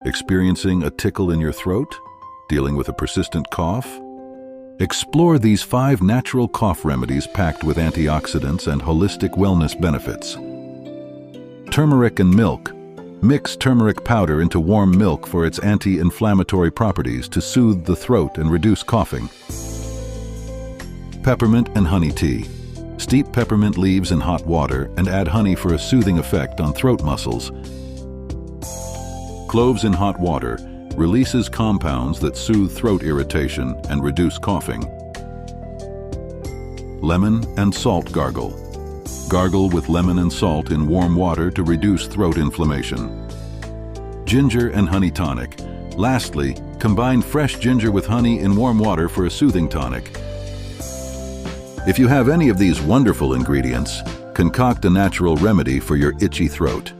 Experiencing a tickle in your throat? Dealing with a persistent cough? Explore these 5 natural cough remedies packed with antioxidants and holistic wellness benefits. Turmeric and milk. Mix turmeric powder into warm milk for its anti-inflammatory properties to soothe the throat and reduce coughing. Peppermint and honey tea. Steep peppermint leaves in hot water and add honey for a soothing effect on throat muscles. Cloves in hot water releases compounds that soothe throat irritation and reduce coughing. Lemon and salt gargle. Gargle with lemon and salt in warm water to reduce throat inflammation. Ginger and honey tonic. Lastly, combine fresh ginger with honey in warm water for a soothing tonic. If you have any of these wonderful ingredients, concoct a natural remedy for your itchy throat.